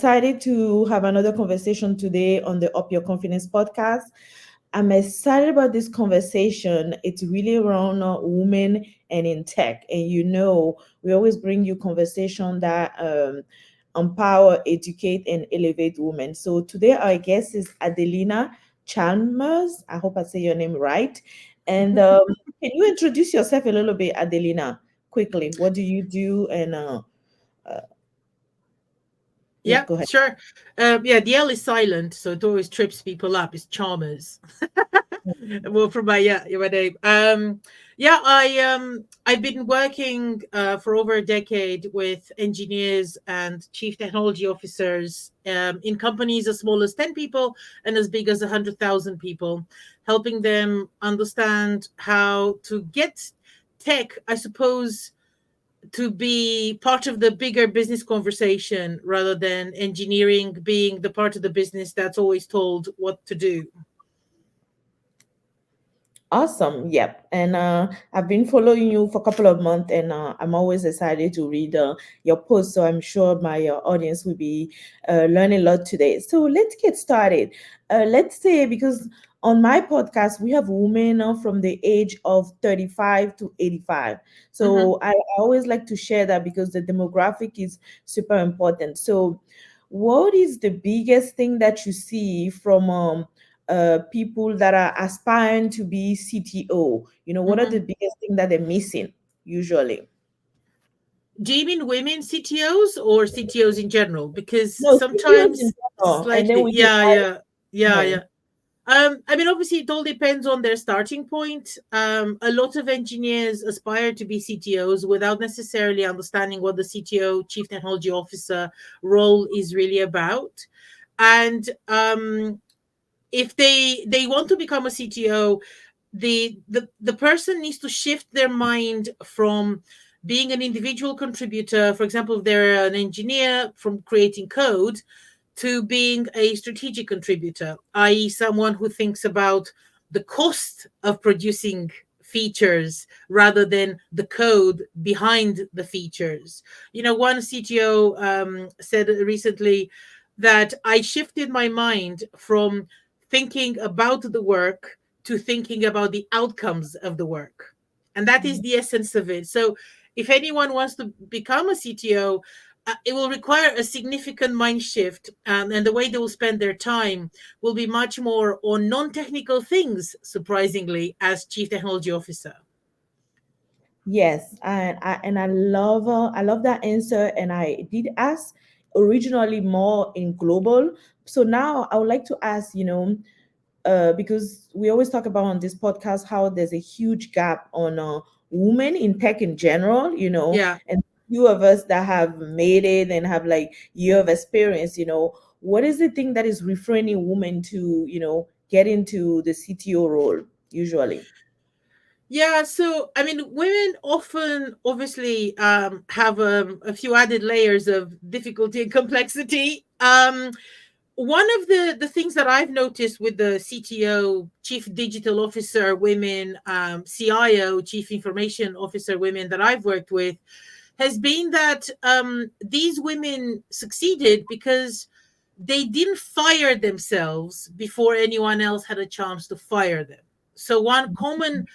excited to have another conversation today on the Up Your Confidence podcast. I'm excited about this conversation. It's really around women and in tech. And we always bring you conversation that empower, educate, and elevate women. So today our guest is Adelina Chalmers. I hope I say your name right. And can you introduce yourself a little bit, Adelina, quickly? What do you do? And uh, yeah, Yeah, go ahead. sure. Yeah, the L is silent, so it always trips people up. It's Chalmers. Well, from my name. Yeah, I've been working for over a decade with engineers and chief technology officers in companies as small as 10 people and as big as 100,000 people, helping them understand how to get tech, I suppose, to be part of the bigger business conversation rather than engineering being the part of the business that's always told what to do. Awesome. Yep. And I've been following you for a couple of months, and I'm always excited to read your posts. So I'm sure my audience will be learning a lot today. So let's get started. Let's say, because on my podcast, we have women from the age of 35 to 85. Mhm. So I always like to share that because the demographic is super important. So, what is the biggest thing that you see from people that are aspiring to be CTO? What are the Mhm. biggest thing that they're missing usually? Do you mean women CTOs or CTOs in general? Because No, CTOs in sometimes general, and then slightly, we yeah, divide yeah, yeah, women. yeah. I mean, obviously, it all depends on their starting point. A lot of engineers aspire to be CTOs without necessarily understanding what the CTO, Chief Technology Officer, role is really about. And if they want to become a CTO, the person needs to shift their mind from being an individual contributor, for example, if they're an engineer, from creating code, to being a strategic contributor, i.e., someone who thinks about the cost of producing features rather than the code behind the features. One CTO said recently that I shifted my mind from thinking about the work to thinking about the outcomes of the work. And that is the essence of it. So, if anyone wants to become a CTO, it will require a significant mind shift, and the way they will spend their time will be much more on non-technical things, surprisingly, as chief technology officer. Yes, and I love that answer. And I did ask originally more in global. So now I would like to ask, because we always talk about on this podcast how there's a huge gap on women in tech in general, Yeah. and few of us that have made it and have like year of experience, what is the thing that is refraining women to, get into the CTO role usually? Yeah, so I mean, women often obviously have a few added layers of difficulty and complexity. One of the things that I've noticed with the CTO, Chief Digital Officer women, CIO, Chief Information Officer women that I've worked with, has been that these women succeeded because they didn't fire themselves before anyone else had a chance to fire them. So one common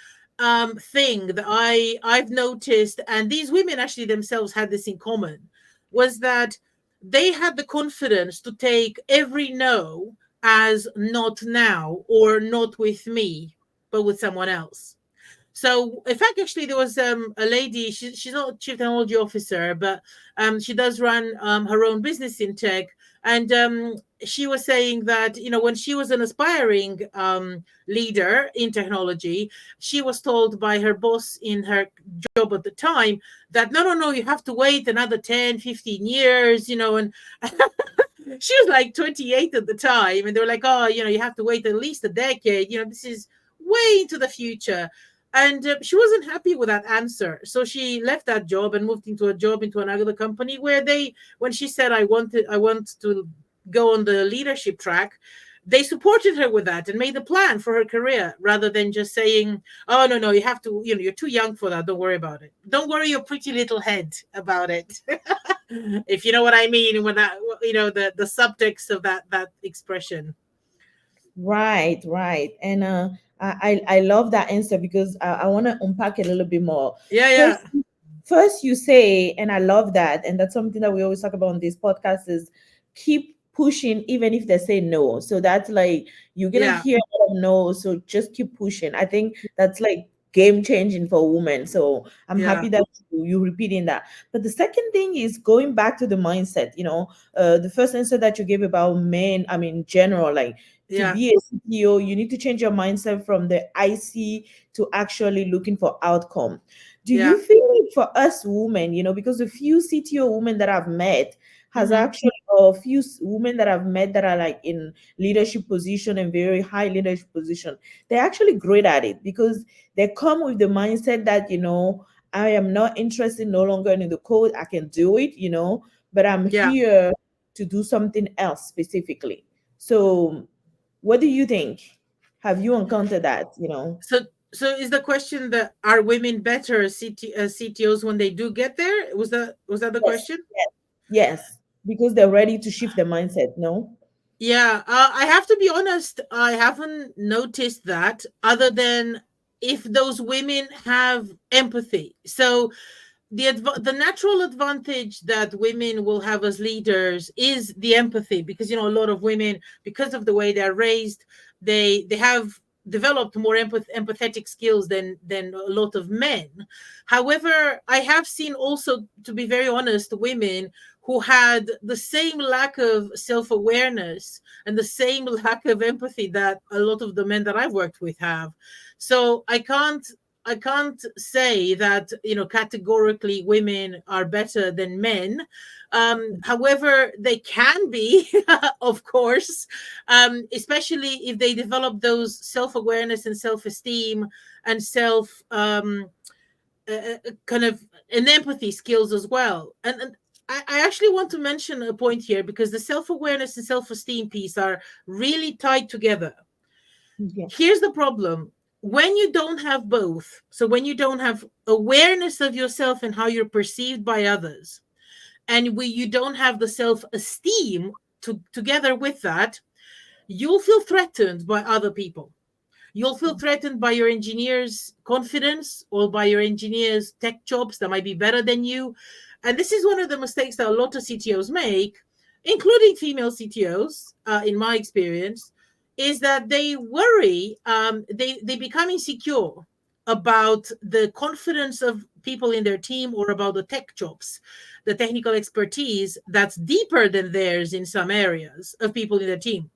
thing that I've noticed, and these women actually themselves had this in common, was that they had the confidence to take every no as not now or not with me, but with someone else. So, in fact, actually, there was a lady. She's not a chief technology officer, but she does run her own business in tech. And she was saying that when she was an aspiring leader in technology, she was told by her boss in her job at the time that no, you have to wait another 10, 15 years, and she was like 28 at the time, and they were like, oh, you have to wait at least a decade, this is way into the future. And she wasn't happy with that answer, so she left that job and moved into a job into another company where when she said I want to go on the leadership track, they supported her with that and made a plan for her career rather than just saying, oh, no, you have to, you're too young for that, don't worry about it, don't worry your pretty little head about it. If you know what I mean, the subtext of that expression. Right, right. And I love that answer because I want to unpack it a little bit more. Yeah, yeah, First you say, and I love that, and that's something that we always talk about on this podcast is keep pushing even if they say no. So that's like you're gonna yeah, hear a lot of no, so just keep pushing. I think that's like game changing for women. So I'm yeah, happy that you repeating that. But the second thing is going back to the mindset. The first answer that you gave about men, I mean, general, like to yeah, be a CTO, you need to change your mindset from the IC to actually looking for outcome. Do yeah. you feel like for us women, because the few CTO women that I've met has Mm-hmm. actually, or a few women that I've met that are like in leadership position and very high leadership position, they're actually great at it because they come with the mindset that, I am not interested no longer in the code. I can do it, but I'm Yeah. here to do something else specifically. So what do you think? Have you encountered that, So, is the question that are women better as CTOs when they do get there? Was that the Yes, question? yes, yes, because they're ready to shift their mindset, no? Yeah, I have to be honest. I haven't noticed that other than if those women have empathy. So the natural advantage that women will have as leaders is the empathy, because a lot of women, because of the way they're raised, they have developed more empathetic skills than a lot of men. However, I have seen also, to be very honest, women who had the same lack of self-awareness and the same lack of empathy that a lot of the men that I've worked with have. So I can't say that categorically women are better than men. However, they can be, of course, especially if they develop those self-awareness and self-esteem and self kind of and empathy skills as well. And I actually want to mention a point here, because the self-awareness and self-esteem piece are really tied together. Yeah. Here's the problem: when you don't have both, so when you don't have awareness of yourself and how you're perceived by others, and you don't have the self-esteem together with that, you'll feel threatened by other people. You'll feel threatened by your engineer's confidence or by your engineer's tech jobs that might be better than you. And this is one of the mistakes that a lot of CTOs make, including female CTOs, in my experience, is that they worry, they become insecure about the confidence of people in their team or about the tech jobs, the technical expertise that's deeper than theirs in some areas of people in the team.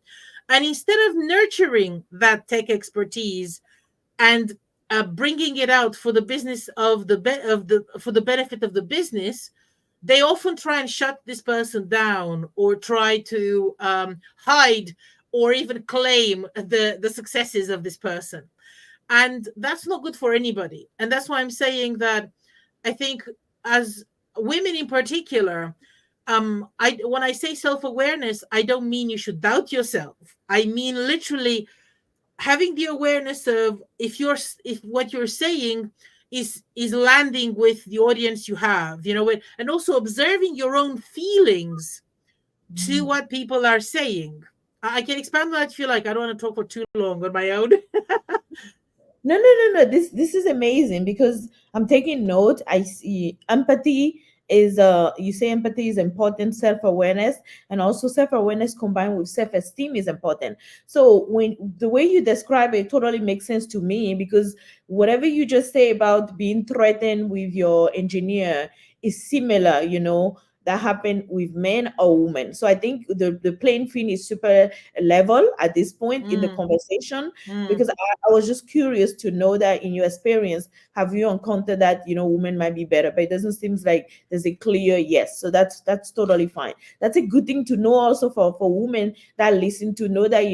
And instead of nurturing that tech expertise and bringing it out for the business of the for the benefit of the business, they often try and shut this person down or try to hide or even claim the successes of this person. And that's not good for anybody. And that's why I'm saying that I think, as women in particular, I when I say self-awareness, I don't mean you should doubt yourself. I mean literally having the awareness of if what you're saying is landing with the audience you have, and also observing your own feelings to Mm. what people are saying. I can expand on that if you like. I don't want to talk for too long on my own. No, no, no, no. This is amazing because I'm taking note. I see empathy is you say empathy is important, self-awareness, and also self-awareness combined with self-esteem is important. So when the way you describe it totally makes sense to me because whatever you just say about being threatened with your engineer is similar, that happen with men or women. So I think the playing field is super level at this point in the Mm, conversation mm. because I was just curious to know that in your experience, have you encountered that women might be better, but it doesn't seem like there's a clear yes. So that's totally fine. That's a good thing to know also for women that listen to know that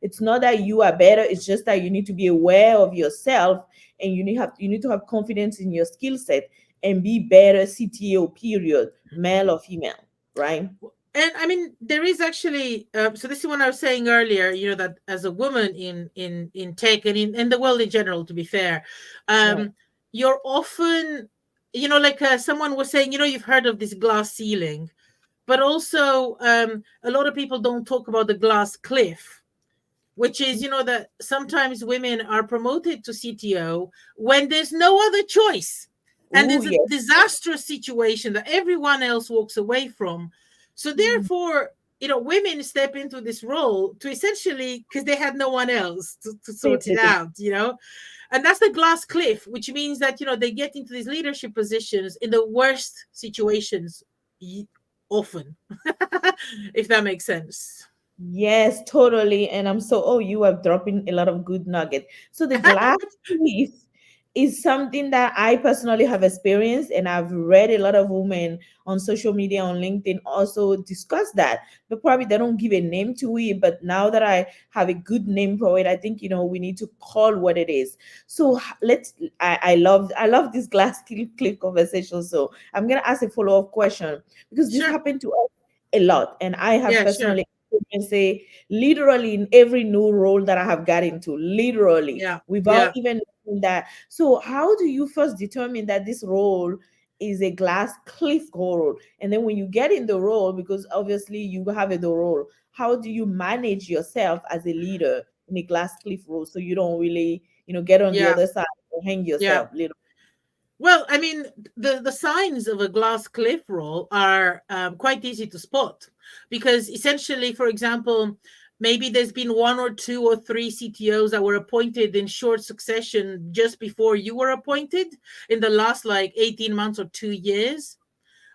it's not that you are better. It's just that you need to be aware of yourself and you need to have confidence in your skill set and be better CTO period, male or female, right? And I mean, there is actually, so this is what I was saying earlier, that as a woman in tech and in the world in general, to be fair, Right. um, you're often, like someone was saying, you've heard of this glass ceiling. but also a lot of people don't talk about the glass cliff, which is, that sometimes women are promoted to CTO when there's no other choice. And Oh there's a yes. disastrous situation that everyone else walks away from. So Mm, therefore, women step into this role to essentially, because they had no one else to face sort it it. out. And that's the glass cliff, which means that, they get into these leadership positions in the worst situations often, if that makes sense. Yes, totally. And I'm so, oh, you are dropping a lot of good nuggets. So the glass piece is something that I personally have experienced, and I've read a lot of women on social media, on LinkedIn also discuss that. But probably they don't give a name to it. But now that I have a good name for it, I think we need to call what it is. So let's. I love this glass clip conversation. So I'm gonna ask a follow-up question because this Sure. happened to us a lot, and I have Yeah, sure. personally and say literally in every new role that I have got into, literally Yeah. without Yeah. even knowing that. So how do you first determine that this role is a glass cliff role? And then when you get in the role, because obviously you have the role, how do you manage yourself as a leader in a glass cliff role so you don't really, get on the Yeah. other side or hang Yeah. yourself little? Well, I mean, the signs of a glass cliff roll are quite easy to spot, because essentially, for example, maybe there's been one or two or three CTOs that were appointed in short succession just before you were appointed in the last like 18 months or 2 years,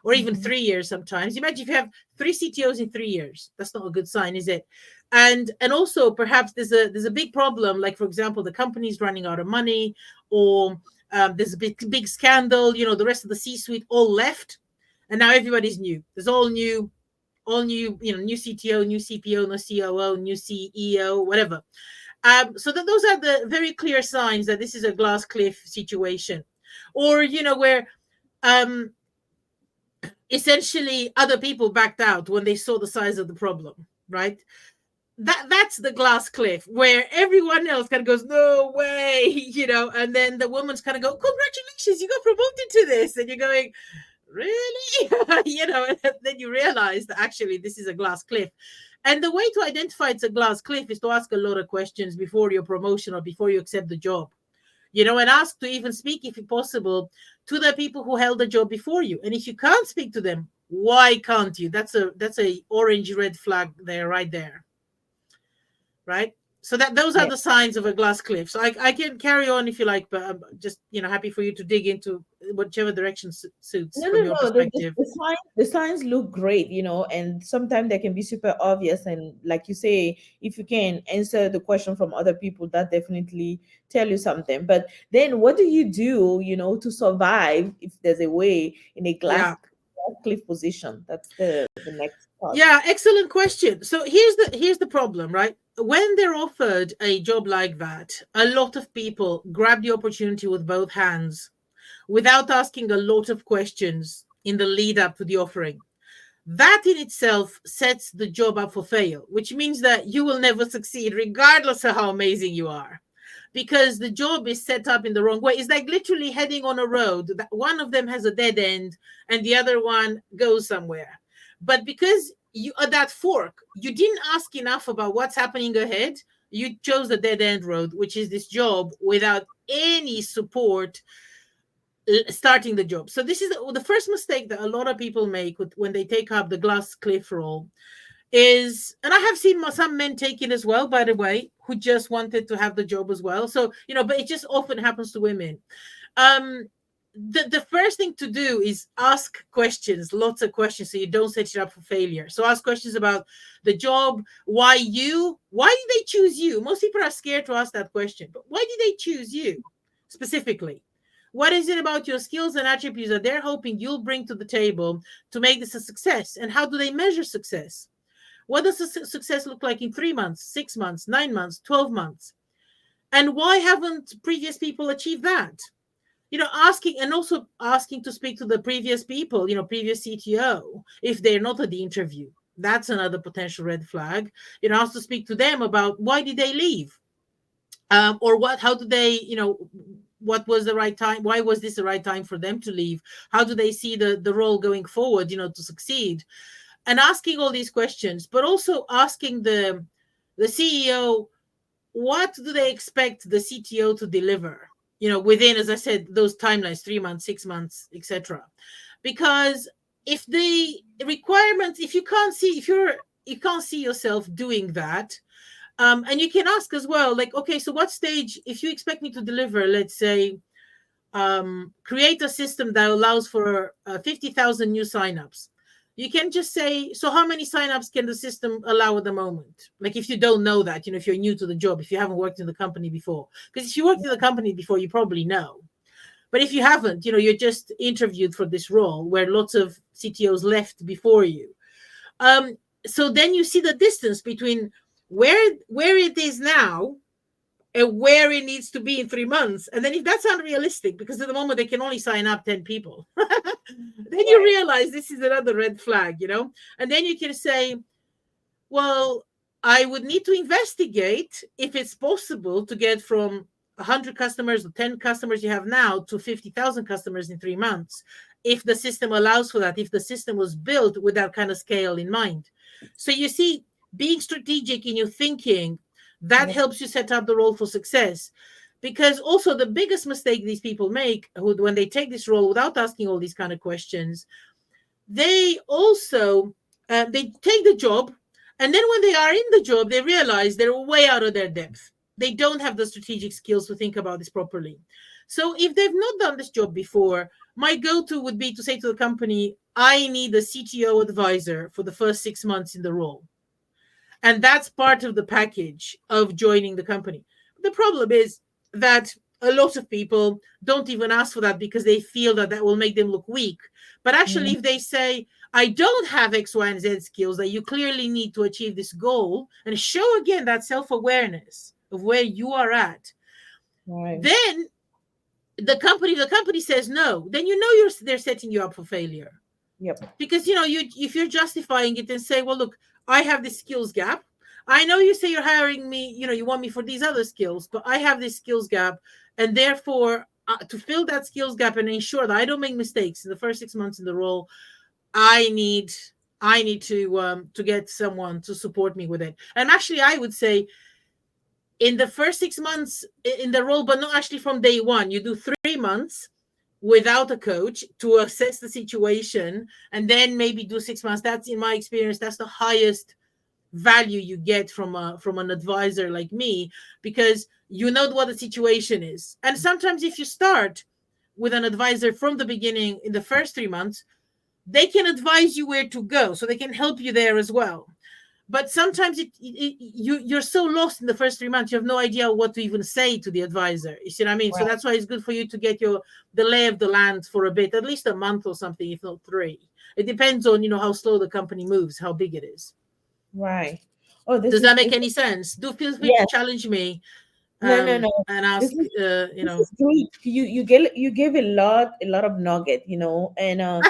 or even Mhm. 3 years sometimes. Imagine if you have three CTOs in 3 years. That's not a good sign, is it? And also perhaps there's a big problem, like for example, the company's running out of money, or there's a big scandal. The rest of the C-suite all left, and now everybody's new. There's all new, new CTO, new CPO, no COO, new CEO, whatever. So that those are the very clear signs that this is a glass cliff situation, or where um essentially other people backed out when they saw the size of the problem, right? That's the glass cliff, where everyone else kind of goes, no way, and then the woman's kind of go, congratulations, you got promoted to this, and you're going, really? And then you realize that actually this is a glass cliff. And the way to identify it's a glass cliff is to ask a lot of questions before your promotion or before you accept the job, and ask to even speak, if possible, to the people who held the job before you. And if you can't speak to them, why can't you? That's a orange red flag there, right there, right? So that those are Yeah. the signs of a glass cliff. So I can carry on if you like, but I'm just happy for you to dig into whichever direction suits No, from no, your no. perspective. The signs look great, and sometimes they can be super obvious. And like you say, if you can answer the question from other people, that definitely tell you something. But then what do you do, to survive if there's a way in a Yeah. glass cliff position? That's the next part. Yeah, excellent question. So here's the problem, right? When they're offered a job like that, a lot of people grab the opportunity with both hands without asking a lot of questions in the lead up to the offering. That in itself sets the job up for fail, which means that you will never succeed, regardless of how amazing you are, because the job is set up in the wrong way. It's like literally heading on a road that one of them has a dead end and the other one goes somewhere. But because you at that fork, you didn't ask enough about what's happening ahead. You chose the dead end road, which is this job without any support starting the job. So this is the first mistake that a lot of people make when they take up the glass cliff role is, and I have seen some men take it as well, by the way, who just wanted to have the job as well. So, but it just often happens to women. Um, the first thing to do is ask questions, lots of questions, so you don't set it up for failure. So ask questions about the job, why did they choose you? Most people are scared to ask that question, but why did they choose you specifically? What is it about your skills and attributes that they're hoping you'll bring to the table to make this a success? And how do they measure success? What does success look like in 3 months, 6 months, 9 months, 12 months? And why haven't previous people achieved that? Asking, and also asking to speak to the previous people, previous CTO, if they're not at the interview. That's another potential red flag. Also speak to them about why did they leave? Or how do they, what was the right time? Why was this the right time for them to leave? How do they see the role going forward, to succeed? and asking all these questions, but also asking the CEO, what do they expect the CTO to deliver? Within, as I said, those timelines, 3 months, 6 months, etc. Because if the requirements, if you can't see yourself doing that, and you can ask as well, like, okay, so what stage, if you expect me to deliver, let's say, create a system that allows for 50,000 new signups. You can just say, so how many signups can the system allow at the moment? Like, if you don't know that, if you're new to the job, if you haven't worked in the company before, because if you worked in the company before, you probably know. But if you haven't, you're just interviewed for this role where lots of CTOs left before you. Um, so then you see the distance between where it is now and where it needs to be in 3 months. And then if that's unrealistic, because at the moment they can only sign up 10 people, then you Right. realize this is another red flag, And then you can say, well, I would need to investigate if it's possible to get from 100 customers or 10 customers you have now to 50,000 customers in 3 months. If the system allows for that, if the system was built with that kind of scale in mind. So you see, being strategic in your thinking, that Yep. helps you set up the role for success. Because also the biggest mistake these people make when they take this role without asking all these kind of questions, they also they take the job, and then when they are in the job, they realize they're way out of their depth. They don't have the strategic skills to think about this properly. So if they've not done this job before, my go-to would be to say to the company, I need a CTO advisor for the first 6 months in the role. And that's part of the package of joining the company. The problem is that a lot of people don't even ask for that because they feel that that will make them look weak. But actually, Mm, if they say, I don't have X, Y, and Z skills that you clearly need to achieve this goal, and show again that self awareness of where you are at, right. then the company says no, then they're setting you up for failure. Yep. Because if you're justifying it and say, well, look, I have this skills gap. I know you say you're hiring me, you want me for these other skills, but I have this skills gap, and therefore to fill that skills gap and ensure that I don't make mistakes in the first 6 months in the role, i need I need to get someone to support me with it. And actually, I would say in the first 6 months in the role, but not actually from day one, you do 3 months without a coach to assess the situation, and then maybe do 6 months. That's, in my experience, that's the highest value you get from an advisor like me, because you know what the situation is. And sometimes if you start with an advisor from the beginning in the first 3 months, they can advise you where to go, so they can help you there as well. But sometimes you're so lost in the first 3 months, you have no idea what to even say to the advisor. You see what I mean? So Right. that's why it's good for you to get the lay of the land for a bit, at least a month or something, if not three. It depends on how slow the company moves, how big it is. Right. Oh, this Does that is make this. any sense? Do feel free to Yes. challenge me, No, no, no. and This ask. is this is great. You gave a lot of nugget, and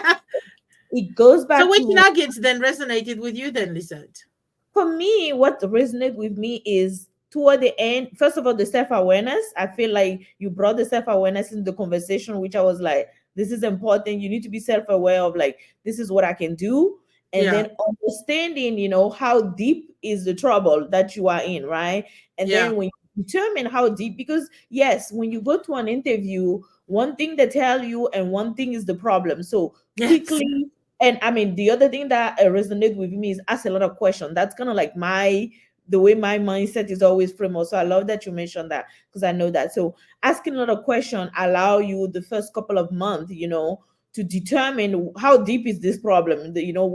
it goes So back which to, nuggets then resonated with you then, Lisette? for me, what resonates with me is toward the end. First of all, the self-awareness. I feel like you brought the self-awareness in the conversation, which I was like, this is important. You need to be self-aware of, like, this is what I can do. And Yeah, then understanding, how deep is the trouble that you are in, right? And yeah, then when you determine how deep, because yes, when you go to an interview, one thing they tell you and one thing is the problem. So yes. quickly, and I mean, the other thing that resonate with me is ask a lot of questions. That's kind of like the way my mindset is always framed. So I love that you mentioned that, because I know that. So asking a lot of questions allow you the first couple of months, to determine how deep is this problem,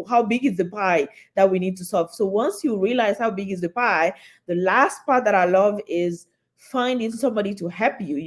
how big is the pie that we need to solve. So once you realize how big is the pie, the last part that I love is finding somebody to help you,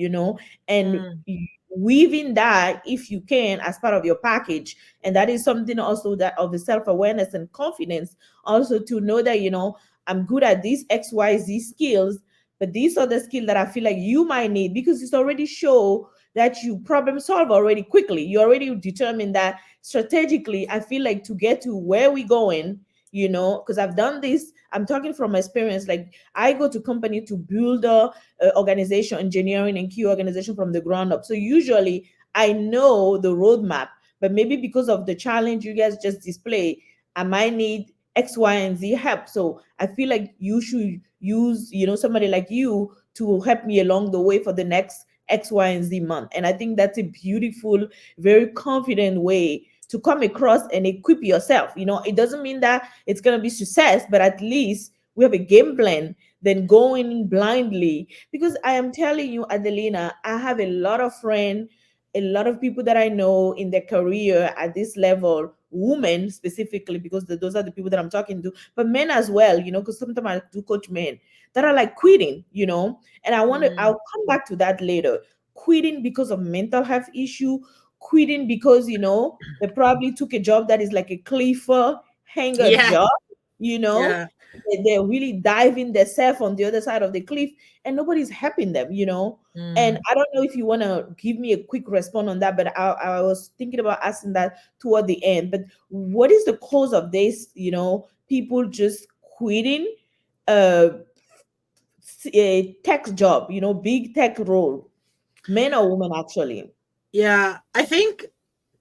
and Mm, weaving that, if you can, as part of your package. And that is something also that of the self-awareness and confidence, also to know that, I'm good at these XYZ skills, but these are the skills that I feel like you might need, because it's already show that you problem solve already quickly. You already determined that strategically. I feel like to get to where we going, because I've done this. I'm talking from experience. Like, I go to company to build a organization, engineering and key organization from the ground up. So usually I know the roadmap, but maybe because of the challenge you guys just display, I might need X, Y, and Z help. So I feel like you should use, somebody like you to help me along the way for the next X, Y, and Z month. And I think that's a beautiful, very confident way to come across and equip yourself. It doesn't mean that it's gonna be success, but at least we have a game plan than going blindly. Because I am telling you, Adelina, I have a lot of friends, a lot of people that I know in their career at this level, women specifically, because those are the people that I'm talking to, but men as well, because sometimes I do coach men that are like quitting. And I'll come back to that later. Quitting because of mental health issue, quitting because, they probably took a job that is like a cliffhanger Yeah. job, you know. Yeah. They're really diving themselves on the other side of the cliff and nobody's helping them. And Mm. I don't know if you want to give me a quick response on that, but I was thinking about asking that toward the end. But what is the cause of this? People just quitting uh, a tech job, big tech role, men or women actually. Yeah. I think,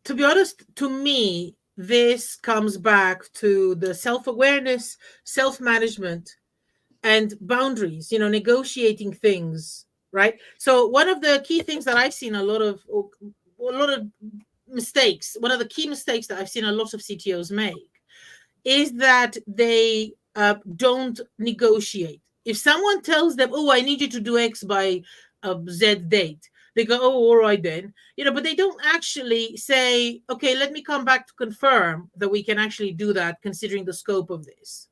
to be honest, to me, this comes back to the self awareness, self management, and boundaries, negotiating things, right? So, one of the key things that I've seen a lot of mistakes, one of the key mistakes that I've seen a lot of CTOs make is that they don't negotiate. If someone tells them, "Oh, I need you to do X by Z date," they go, "Oh, all right then," but they don't actually say, "Okay, let me come back to confirm that we can actually do that, considering the scope of this."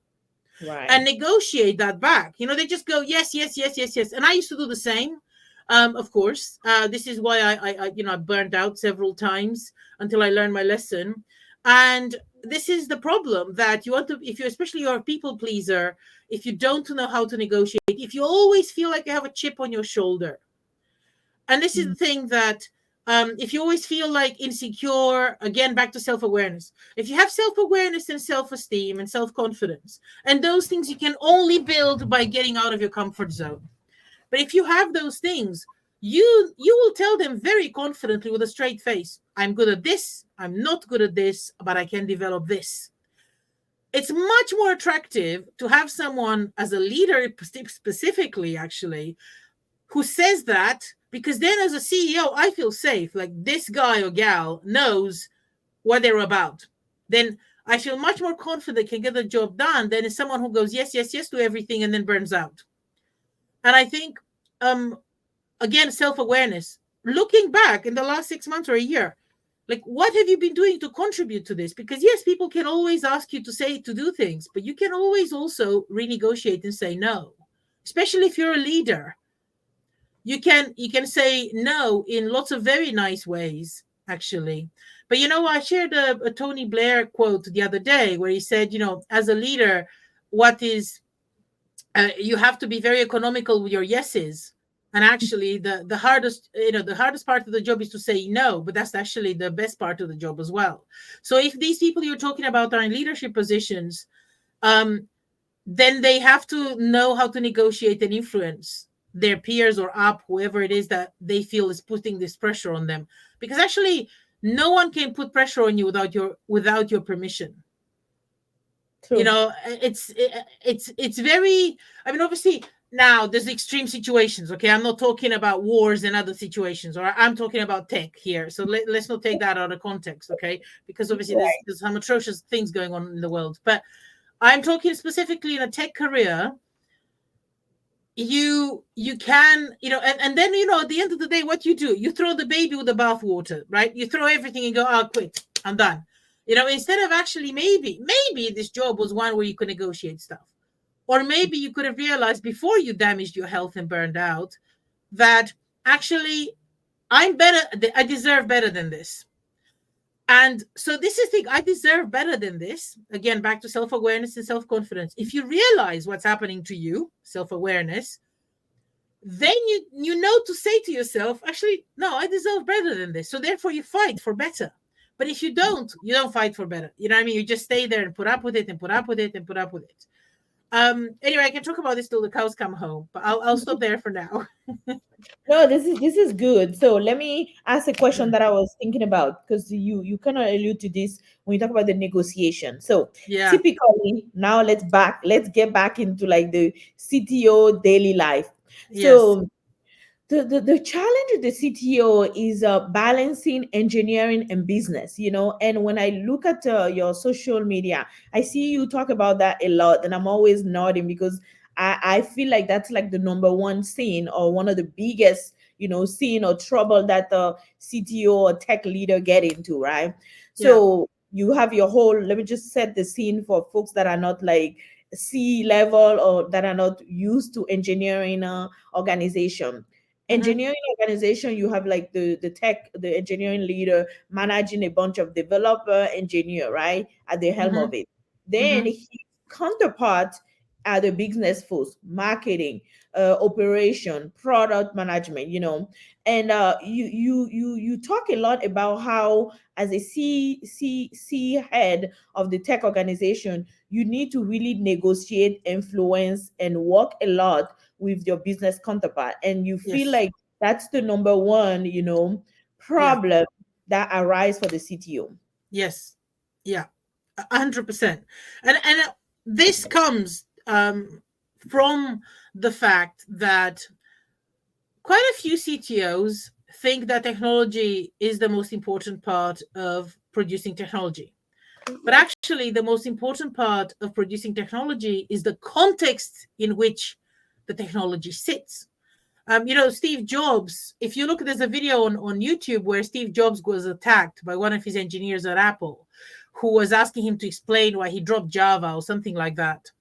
And Right. negotiate that back. They just go, yes, yes, yes, yes, yes. And I used to do the same. Of course, this is why I burned out several times until I learned my lesson. And this is the problem, that you want to, if you, especially you're a people pleaser, if you don't know how to negotiate, if you always feel like you have a chip on your shoulder, and this is the Mm. thing that, if you always feel like insecure, again, back to self awareness. If you have self awareness and self esteem and self confidence, and those things you can only build by getting out of your comfort zone. But if you have those things, you will tell them very confidently with a straight face, "I'm good at this, I'm not good at this, but I can develop this." It's much more attractive to have someone as a leader, specifically, actually, who says that, because then as a CEO, I feel safe. Like, this guy or gal knows what they're about. Then I feel much more confident can get the job done than is someone who goes yes, yes, yes to everything and then burns out. And I think, um, again, self awareness. Looking back in the last 6 months or a year, like, what have you been doing to contribute to this? Because yes, people can always ask you to do things, but you can always also renegotiate and say no, especially if you're a leader. You can say no in lots of very nice ways, actually. But I shared a Tony Blair quote the other day, where he said, as a leader, what is you have to be very economical with your yeses. And actually, the hardest part of the job is to say no, but that's actually the best part of the job as well. So if these people you're talking about are in leadership positions, um, then they have to know how to negotiate and influence their peers or up whoever it is that they feel is putting this pressure on them. Because actually, no one can put pressure on you without your permission. True. It's very, I mean, obviously, now there's extreme situations. Okay, I'm not talking about wars and other situations, or I'm talking about tech here. So let's not take that out of context. Okay, because obviously Right. there's some atrocious things going on in the world. But I'm talking specifically in a tech career. You can, and then, at the end of the day, what you do, you throw the baby with the bathwater, right? You throw everything and go, "I'll quit, I'm done." Instead of actually, maybe this job was one where you could negotiate stuff. Or maybe you could have realized before you damaged your health and burned out that actually, I'm better, I deserve better than this. And so this is the thing, I deserve better than this. Again, back to self-awareness and self-confidence. If you realize what's happening to you, self-awareness, then you know to say to yourself, actually, no, I deserve better than this. So therefore you fight for better. But if you don't fight for better. You know what I mean? You just stay there and put up with it and put up with it and put up with it. Anyway, I can talk about this till the cows come home, but I'll stop there for now. No, this is good. So let me ask a question that I was thinking about, because you kind of allude to this when you talk about the negotiation. So Yeah. typically now let's get back into like the CTO daily life. Yes. So the challenge with the CTO is balancing engineering and business, And when I look at your social media, I see you talk about that a lot, and I'm always nodding because I feel like that's like the number one scene, or one of the biggest, scene or trouble that the CTO or tech leader get into, right? Yeah. So you have your whole. Let me just set the scene for folks that are not like C level or that are not used to engineering organization. Mm-hmm. Engineering organization, you have like the engineering leader managing a bunch of developer engineer, right, at the helm Mm-hmm. of it. Then Mm-hmm. his counterpart are the business folks, marketing, operation, product management, and you talk a lot about how, as a C head of the tech organization, you need to really negotiate, influence, and work a lot with your business counterpart, and you feel Yes. like that's the number one, Yeah. problem that arise for the CTO. Yes. Yeah. 100%. And this comes from the fact that quite a few CTOs think that technology is the most important part of producing technology. But Yes. actually, the most important part of producing technology is the context in which the technology sits. Steve Jobs, if you look, there's a video on YouTube where Steve Jobs was attacked by one of his engineers at Apple, who was asking him to explain why he dropped Java or something like that.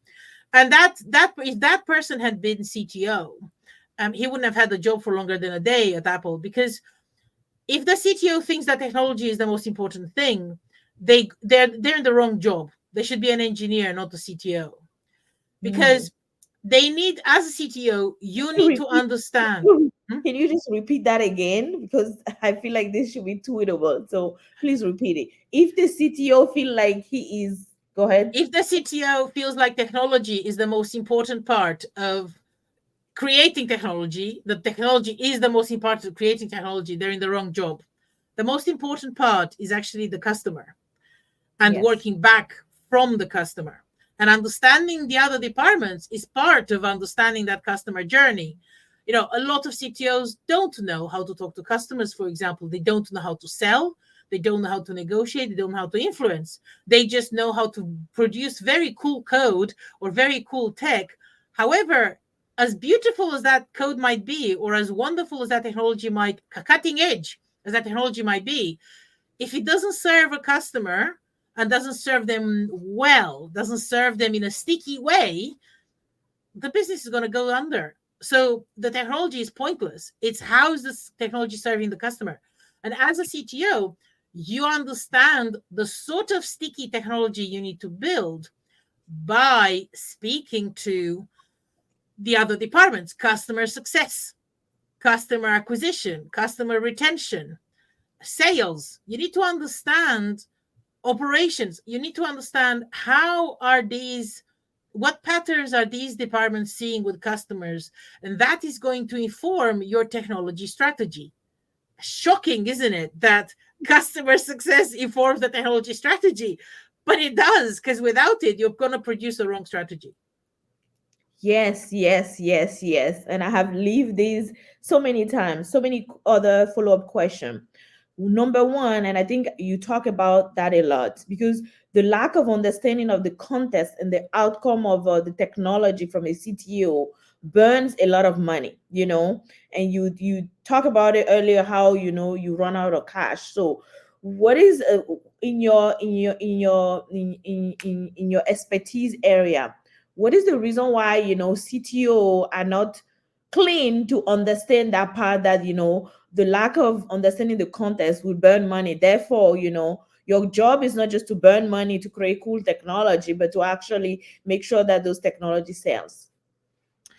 And that if that person had been CTO, he wouldn't have had the job for longer than a day at Apple, because if the CTO thinks that technology is the most important thing, they're in the wrong job. They should be an engineer, not the CTO, Mm. because they need, as a CTO, you you need to repeat understand. Hmm? can you just repeat that again, because I feel like this should be tweetable, so please repeat it. If the CTO feel like he is, go ahead. If the CTO feels like technology is the most important part of creating technology, the technology is the most important of creating technology, they're in the wrong job. The most important part is actually the customer, and Yes. working back from the customer. And understanding the other departments is part of understanding that customer journey. A lot of CTOs don't know how to talk to customers, for example. They don't know how to sell. They don't know how to negotiate. They don't know how to influence. They just know how to produce very cool code or very cool tech. However, as beautiful as that code might be, or as wonderful as that technology might, cutting edge as that technology might be, if it doesn't serve a customer and doesn't serve them well, doesn't serve them in a sticky way, the business is going to go under. So the technology is pointless. It's how is this technology serving the customer? And as a CTO, you understand the sort of sticky technology you need to build by speaking to the other departments: customer success, customer acquisition, customer retention, sales. You need to understand operations. You need to understand how are these, what patterns are these departments seeing with customers, and that is going to inform your technology strategy. Shocking, isn't it, that customer success informs the technology strategy? But it does, because without it, you're going to produce the wrong strategy. Yes, yes, yes, yes. And I have lived these so many times, so many other follow-up question. Number one, and I think you talk about that a lot, because the lack of understanding of the context and the outcome of the technology from a CTO burns a lot of money, and you talk about it earlier, how you run out of cash. So what is in your expertise area, what is the reason why CTO are not clean to understand that part, that the lack of understanding the context will burn money? Therefore, your job is not just to burn money to create cool technology, but to actually make sure that those technology sells.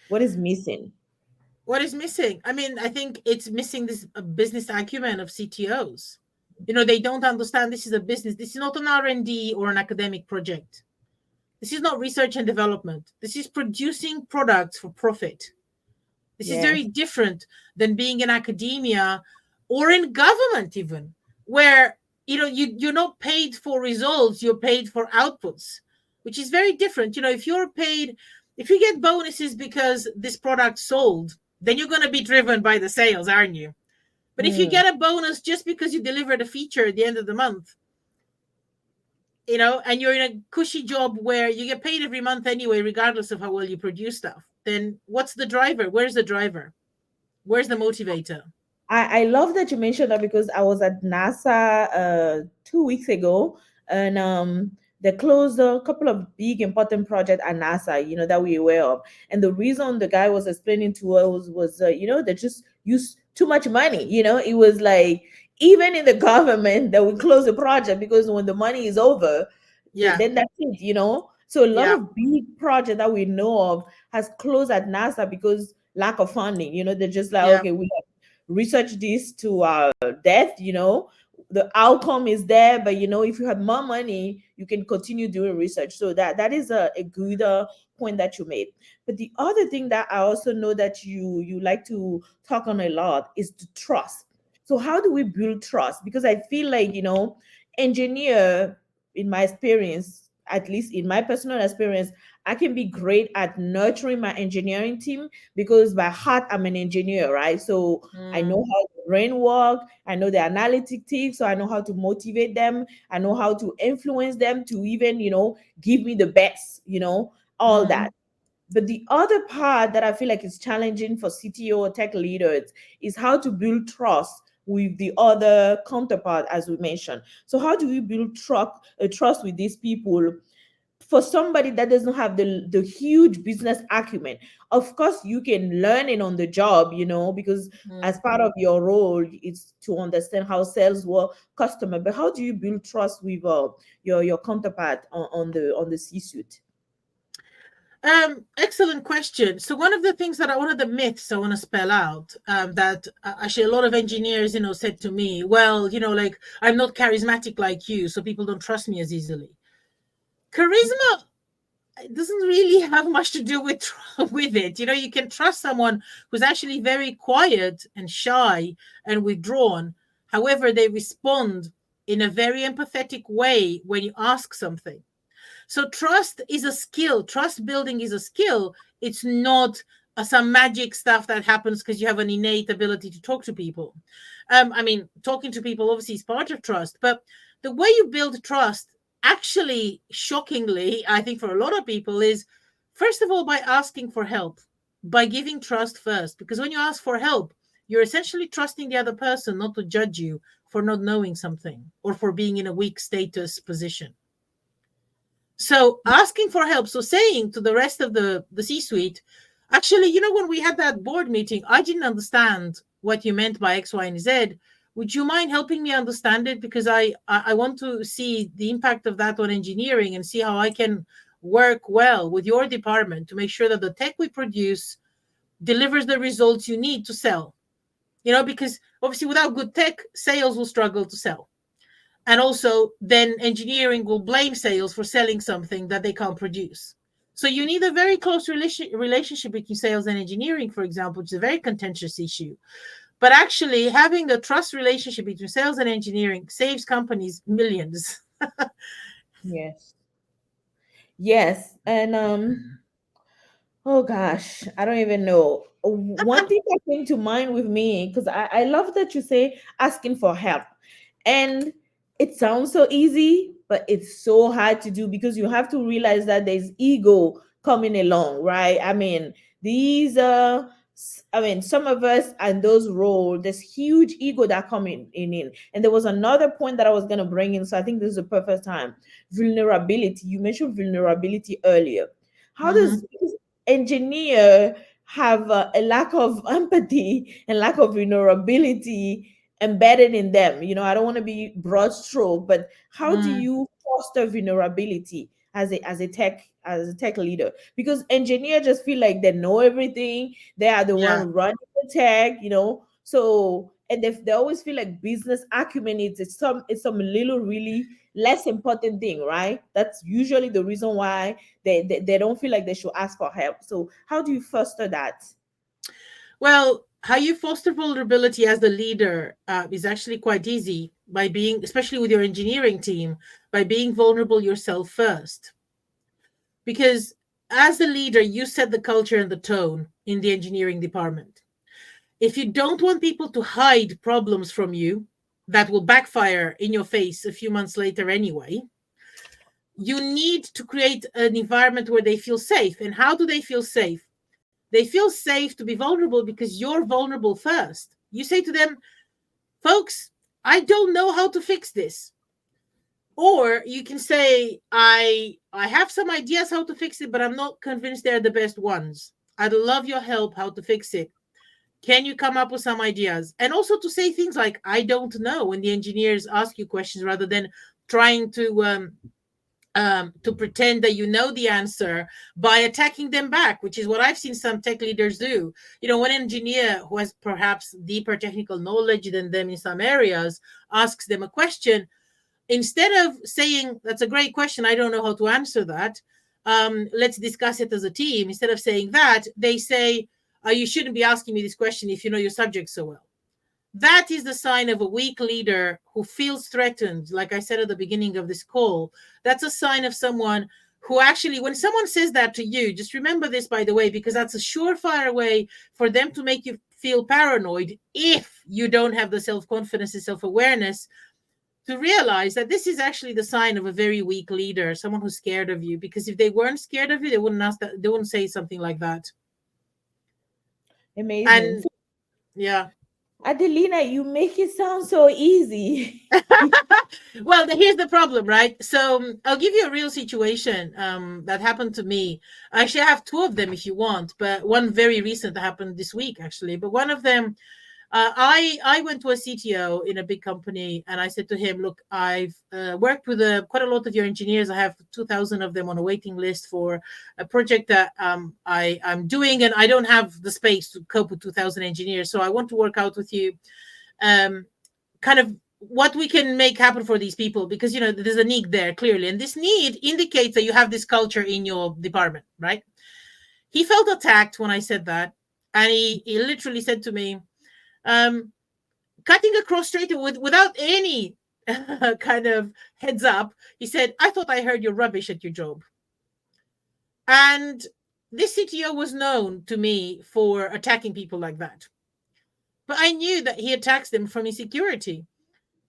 What is missing? What is missing? I mean, I think it's missing this business acumen of CTOs. They don't understand this is a business. This is not an R&D or an academic project. This is not research and development. This is producing products for profit. This is very Yes. different than being in academia or in government, even, where you're not paid for results, you're paid for outputs, which is very different. If you're paid, if you get bonuses because this product sold, then you're going to be driven by the sales, aren't you? But if you Mm. get a bonus just because you delivered a feature at the end of the month, and you're in a cushy job where you get paid every month anyway, regardless of how well you produce stuff, then what's the driver? Where's the driver? Where's the motivator? I love that you mentioned that because I was at NASA 2 weeks ago, and they closed a couple of big important projects at NASA, that we aware of. And the reason the guy was explaining to us was they just use too much money. It was like even in the government they will close the project because when the money is over, Yeah, then that's it. So a lot yeah, of big projects that we know of has closed at NASA because lack of funding. They're just like, yeah. okay, we research this to our death. The outcome is there, but if you have more money you can continue doing research. So that is a good point that you made. But the other thing that I also know that you like to talk on a lot is the trust. So how do we build trust? Because I feel like engineer, in my experience, at least in my personal experience, I can be great at nurturing my engineering team because by heart I'm an engineer, right? So I know Mm, how the brain work. I know the analytic tips, so I know how to motivate them. I know how to influence them to even, give me the best, all mm. that. But the other part that I feel like is challenging for CTO or tech leaders is how to build trust with the other counterpart, as we mentioned. So how do we build trust with these people for somebody that doesn't have the huge business acumen? Of course you can learn it on the job, because as Mm. part of your role it's to understand how sales work, customer. But how do you build trust with your counterpart on the C-suite? Excellent question. So one of the myths I want to spell out, that actually a lot of engineers, said to me, well, like I'm not charismatic like you, so people don't trust me as easily. Charisma doesn't really have much to do with with it. You can trust someone who's actually very quiet and shy and withdrawn. However, they respond in a very empathetic way when you ask something. So trust is a skill. Trust building is a skill. It's not some magic stuff that happens because you have an innate ability to talk to people. I mean, talking to people obviously is part of trust, but the way you build trust, actually, shockingly, I think for a lot of people, is first of all by asking for help, by giving trust first. Because when you ask for help, you're essentially trusting the other person not to judge you for not knowing something or for being in a weak status position. So asking for help, so saying to the rest of the C-suite, actually, when we had that board meeting, I didn't understand what you meant by X, Y, and Z. Would you mind helping me understand it? Because I want to see the impact of that on engineering and see how I can work well with your department to make sure that the tech we produce delivers the results you need to sell. Because obviously without good tech, sales will struggle to sell. And also, then engineering will blame sales for selling something that they can't produce. So you need a very close relationship between sales and engineering, for example, which is a very contentious issue. But actually, having a trust relationship between sales and engineering saves companies millions. Yes. Yes. And oh gosh, I don't even know. One thing that came to mind with me, because I love that you say asking for help. And it sounds so easy, but it's so hard to do because you have to realize that there's ego coming along, right? I mean, these some of us and those roles, there's huge ego that come in. And there was another point that I was gonna bring in. So I think this is the perfect time. Vulnerability. You mentioned vulnerability earlier. How does Mm-hmm. engineer have a lack of empathy and lack of vulnerability embedded in them? I don't want to be broad stroke, but how do Mm, you foster vulnerability as a tech leader? Because engineers just feel like they know everything. They are the yeah. one running the tech. So and they always feel like business acumen it's some little really less important thing, right? That's usually the reason why they don't feel like they should ask for help. So how do you foster that? Well, how you foster vulnerability as the leader is actually quite easy by being, especially with your engineering team, by being vulnerable yourself first. Because as the leader, you set the culture and the tone in the engineering department. If you don't want people to hide problems from you that will backfire in your face a few months later anyway, you need to create an environment where they feel safe. And how do they feel safe? They feel safe to be vulnerable because you're vulnerable first. You say to them, folks, I don't know how to fix this. Or you can say, I have some ideas how to fix it, but I'm not convinced they're the best ones. I'd love your help how to fix it. Can you come up with some ideas? And also to say things like, I don't know, when the engineers ask you questions, rather than trying to pretend that you know the answer by attacking them back, which is what I've seen some tech leaders do. You know, one engineer who has perhaps deeper technical knowledge than them in some areas asks them a question. Instead of saying, that's a great question, I don't know how to answer that, let's discuss it as a team. Instead of saying that, they say, you shouldn't be asking me this question if you know your subject so well. That is the sign of a weak leader who feels threatened. Like I said at the beginning of this call, that's a sign of someone who actually, when someone says that to you, just remember this, by the way, because that's a surefire way for them to make you feel paranoid if you don't have the self-confidence and self-awareness to realize that this is actually the sign of a very weak leader, someone who's scared of you. Because if they weren't scared of you, they wouldn't ask that, they wouldn't say something like that. Amazing. And So, yeah. Adelina, you make it sound so easy. Well, here's the problem, right? So I'll give you a real situation that happened to me. Actually, I have two of them if you want, but one very recent that happened this week, actually. But one of them, I went to a CTO in a big company, and I said to him, "Look, I've worked with quite a lot of your engineers. I have 2,000 of them on a waiting list for a project that I'm doing, and I don't have the space to cope with 2,000 engineers. So I want to work out with you, kind of what we can make happen for these people, because there's a need there clearly, and this need indicates that you have this culture in your department, right?" He felt attacked when I said that, and he literally said to me, um, cutting across straight without any kind of heads up, he said, "I thought I heard you're rubbish at your job." And this CTO was known to me for attacking people like that. But I knew that he attacks them from insecurity.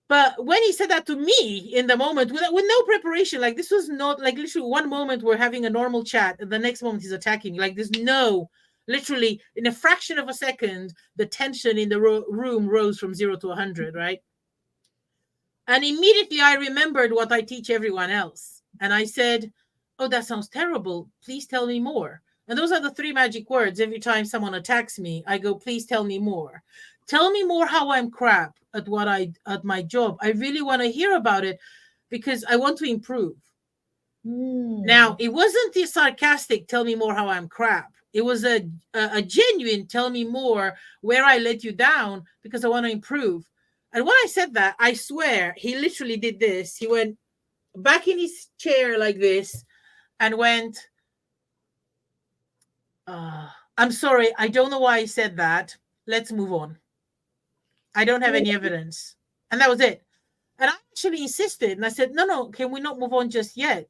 But when he said that to me in the moment, with no preparation, like this was not like literally one moment we're having a normal chat, and the next moment he's attacking me. Like there's no, literally in a fraction of a second, the tension in the room rose from 0 to 100, right? And immediately I remembered what I teach everyone else. And I said, "Oh, that sounds terrible. Please tell me more." And those are the three magic words. Every time someone attacks me, I go, "Please tell me more. Tell me more how I'm crap at at my job. I really want to hear about it because I want to improve." Now, Hmm. it wasn't the sarcastic, "Tell me more how I'm crap." It was a genuine, "Tell me more where I let you down because I want to improve." And when I said that, I swear he literally did this. He went back in his chair like this and went, "I'm sorry. I don't know why I said that. Let's move on. I don't have any evidence." And that was it. And I actually insisted, and I said, "No, no, can we not move on just yet?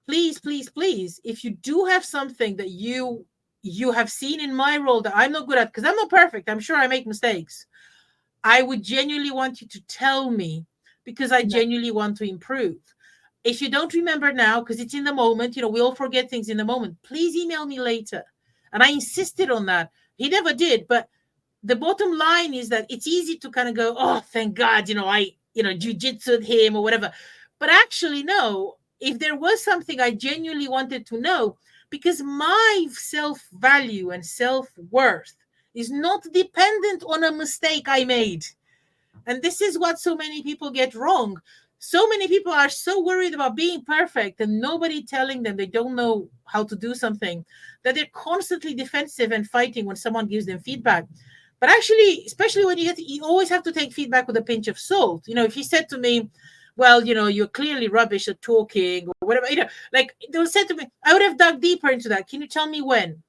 Please, please, please. If you do have something that you have seen in my role that I'm not good at, because I'm not perfect. I'm sure I make mistakes. I would genuinely want you to tell me because I No. genuinely want to improve. If you don't remember now, because it's in the moment, we all forget things in the moment, please email me later." And I insisted on that. He never did, but the bottom line is that it's easy to kind of go, "Oh, thank God, I jujitsu'd him or whatever." But actually, no, if there was something I genuinely wanted to know, because my self-value and self-worth is not dependent on a mistake I made. And this is what so many people get wrong. So many people are so worried about being perfect and nobody telling them they don't know how to do something, that they're constantly defensive and fighting when someone gives them feedback. But actually, especially when you always have to take feedback with a pinch of salt. If you said to me, well, you're clearly rubbish at talking or whatever, like they would say to me, I would have dug deeper into that. Can you tell me when?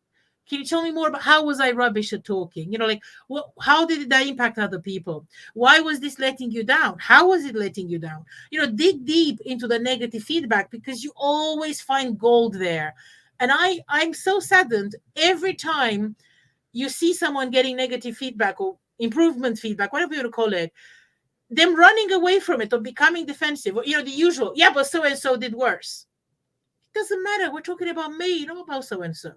Can you tell me more about how was I rubbish at talking? Like how did that impact other people? Why was this letting you down? How was it letting you down? Dig deep into the negative feedback, because you always find gold there. And I'm so saddened every time you see someone getting negative feedback or improvement feedback, whatever you want to call it, them running away from it or becoming defensive, or the usual, yeah, but so and so did worse. It doesn't matter. We're talking about me, not about so and so.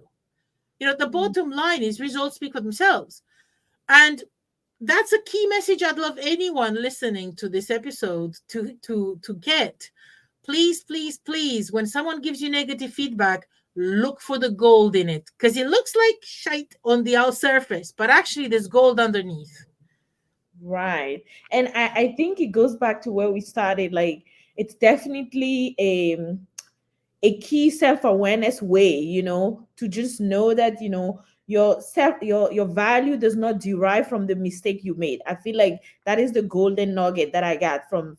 The bottom line is results speak for themselves. And that's a key message I'd love anyone listening to this episode to get. Please, please, please, when someone gives you negative feedback, look for the gold in it, because it looks like shite on the out surface, but actually there's gold underneath. Right. And I think it goes back to where we started. Like, it's definitely a key self-awareness way, to just know that, your value does not derive from the mistake you made. I feel like that is the golden nugget that I got from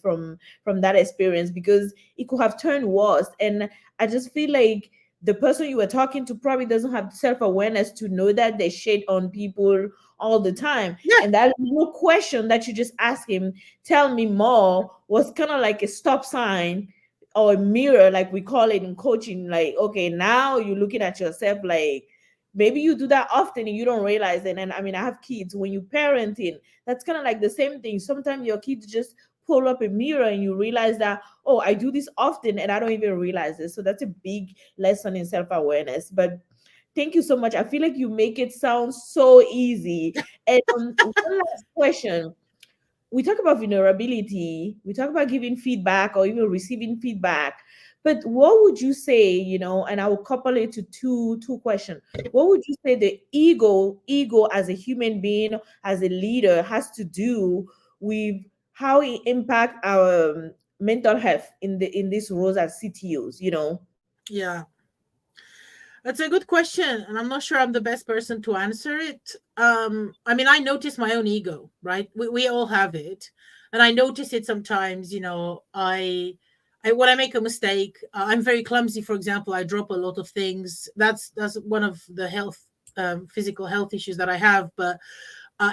that experience, because it could have turned worse. And I just feel like the person you were talking to probably doesn't have self-awareness to know that they shade on people all the time. Yeah, And that little question that you just asked him, tell me more, was kind of like a stop sign or a mirror, like we call it in coaching. Like, okay, now you're looking at yourself, like maybe you do that often and you don't realize it. And I mean, I have kids. When you parenting, that's kind of like the same thing. Sometimes your kids just pull up a mirror and you realize that, oh, I do this often and I don't even realize it. So that's a big lesson in self-awareness. But thank you so much. I feel like you make it sound so easy. And one last question. We talk about vulnerability, we talk about giving feedback or even receiving feedback. But what would you say, and I will couple it to two questions. What would you say the ego as a human being, as a leader, has to do with how it impact our mental health in these roles as CTOs? yeah. That's a good question, and I'm not sure I'm the best person to answer it. I mean, I notice my own ego, right? We all have it, and I notice it sometimes. When I make a mistake, I'm very clumsy. For example, I drop a lot of things. That's one of the physical health issues that I have. But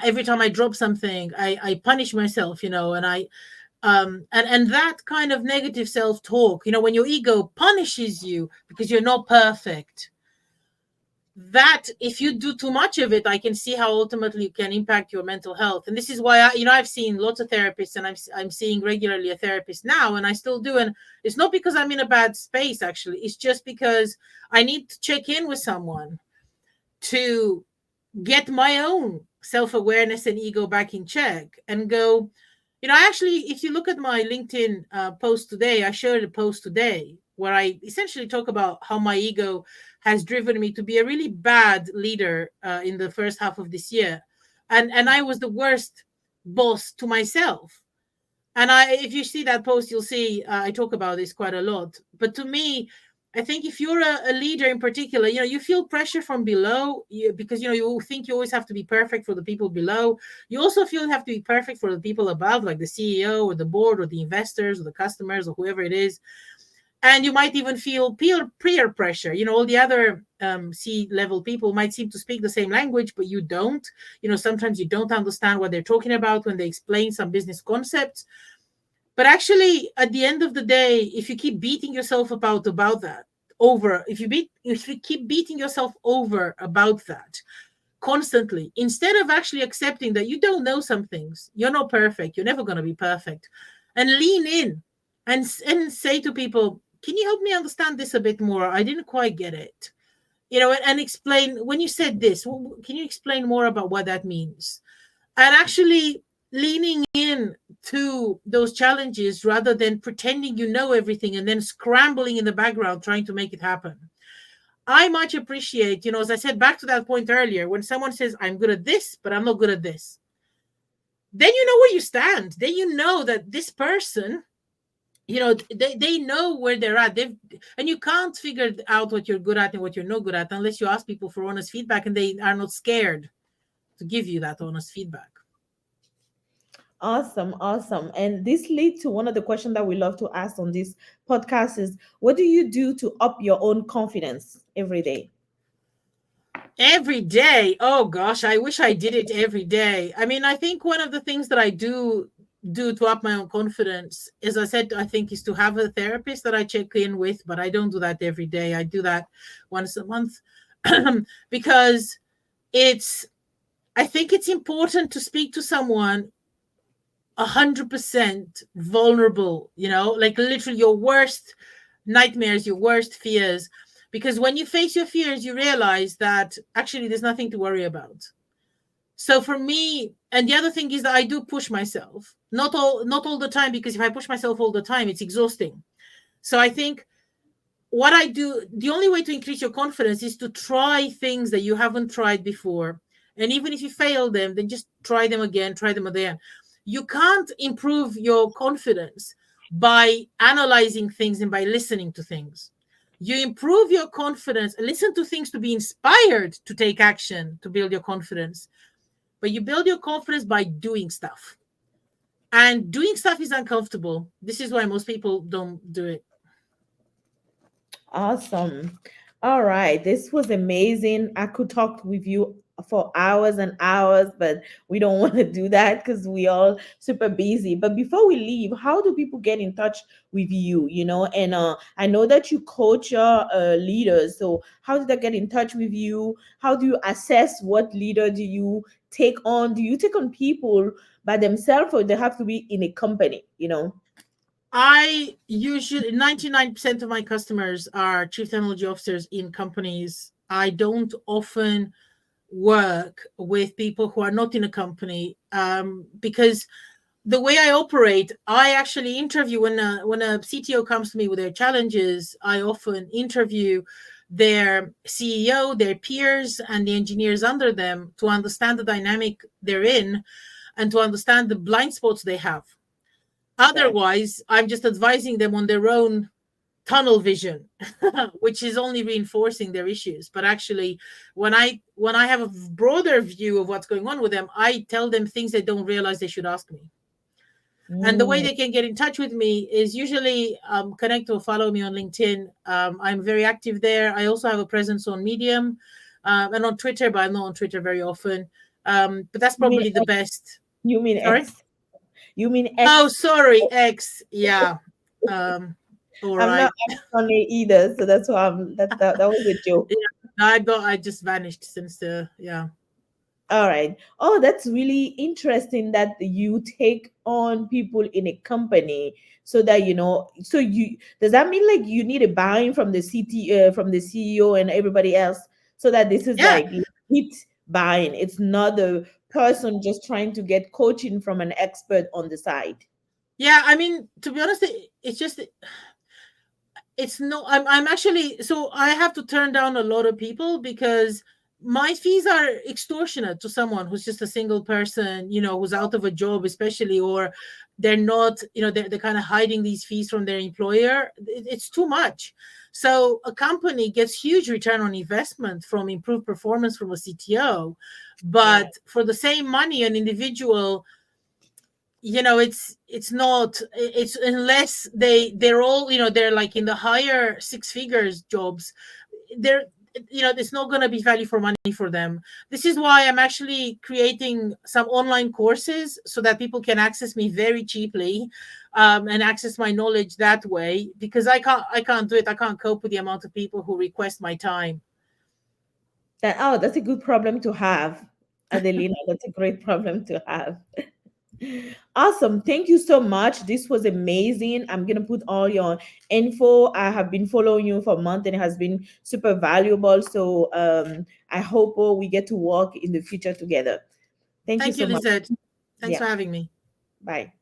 every time I drop something, I punish myself, and and that kind of negative self-talk, when your ego punishes you because you're not perfect, that if you do too much of it, I can see how ultimately it can impact your mental health. And this is why I've seen lots of therapists, and I'm seeing regularly a therapist now, and I still do. And it's not because I'm in a bad space, actually. It's just because I need to check in with someone to get my own self-awareness and ego back in check and go, actually, if you look at my LinkedIn post today, I shared a post today where I essentially talk about how my ego has driven me to be a really bad leader in the first half of this year. And I was the worst boss to myself. And if you see that post, you'll see I talk about this quite a lot. But to me, I think if you're a leader in particular, you feel pressure from below because, you think you always have to be perfect for the people below. You also feel you have to be perfect for the people above, like the CEO or the board or the investors or the customers or whoever it is. And you might even feel peer pressure. All the other C-level people might seem to speak the same language, but you don't. Sometimes you don't understand what they're talking about when they explain some business concepts. But actually, at the end of the day, if you keep beating yourself about that, if you keep beating yourself over about that constantly, instead of actually accepting that you don't know some things, you're not perfect, you're never going to be perfect, and lean in and say to people, can you help me understand this a bit more? I didn't quite get it. And explain, when you said this, can you explain more about what that means? And actually leaning in to those challenges rather than pretending you know everything and then scrambling in the background trying to make it happen. I much appreciate, as I said, back to that point earlier, when someone says, I'm good at this, but I'm not good at this. Then you know where you stand. Then you know that this person, they know where they're at. And you can't figure out what you're good at and what you're not good at unless you ask people for honest feedback and they are not scared to give you that honest feedback. Awesome, awesome. And this leads to one of the questions that we love to ask on this podcast is what do you do to up your own confidence every day? Every day. Oh gosh, I wish I did it every day. I mean, I think one of the things that I do to up my own confidence, as I said, I think is to have a therapist that I check in with, but I don't do that every day. I do that once a month because it's I think it's important to speak to someone 100% vulnerable, like literally your worst nightmares, your worst fears. Because when you face your fears, you realize that actually there's nothing to worry about. So for me, and the other thing is that I do push myself, not all the time, because if I push myself all the time, it's exhausting. So I think what I do, the only way to increase your confidence is to try things that you haven't tried before. And even if you fail them, then just try them again, try them again. You can't improve your confidence by analyzing things and by listening to things. You improve your confidence, listen to things to be inspired to take action to build your confidence. But you build your confidence by doing stuff. And doing stuff is uncomfortable. This is why most people don't do it. Awesome. All right. This was amazing. I could talk with you for hours and hours, but we don't want to do that because we all super busy. But before we leave, how do people get in touch with you? And I know that you coach your leaders. So how do they get in touch with you? How do you assess what leader do you take on? Do you take on people by themselves or they have to be in a company? I usually 99% of my customers are chief technology officers in companies. I don't often work with people who are not in a company because the way I operate, I actually interview when a CTO comes to me with their challenges. I often interview their CEO, their peers, and the engineers under them to understand the dynamic they're in and to understand the blind spots they have. Right. Otherwise, I'm just advising them on their own tunnel vision, which is only reinforcing their issues. But actually, when I have a broader view of what's going on with them, I tell them things they don't realize they should ask me. And the way Mm. they can get in touch with me is usually connect or follow me on LinkedIn. I'm very active there. I also have a presence on Medium and on Twitter, but I'm not on Twitter very often. But that's You mean probably the X? best. You mean Sorry. X? You mean Oh, X? sorry, X. Yeah. Um, all I'm not right. X on it either, so that's why that was a joke. Yeah, I got. I just vanished since the. Yeah. All right. Oh, that's really interesting that you take on people in a company so that so you does that mean like you need a buy-in from the from the CEO and everybody else so that this is Yeah. like legit buy-in. It's not the person just trying to get coaching from an expert on the side. Yeah. I mean, to be honest, it's just it's no. I'm actually so I have to turn down a lot of people because my fees are extortionate to someone who's just a single person, who's out of a job, especially, or they're not, they're kind of hiding these fees from their employer. It's too much. So a company gets huge return on investment from improved performance from a CTO, but Right. for the same money, an individual, it's not, it's unless they're all, they're like in the higher six figures jobs, they're, it's not going to be value for money for them. This is why I'm actually creating some online courses so that people can access me very cheaply, and access my knowledge that way, because I can't do it. I can't cope with the amount of people who request my time. That's a good problem to have, Adelina. That's a great problem to have. Awesome. Thank you so much. This was amazing. I'm going to put all your info. I have been following you for a month and it has been super valuable. So I hope we get to work in the future together. Thank you Thank you, so much. Lisette. Thanks Yeah. for having me. Bye.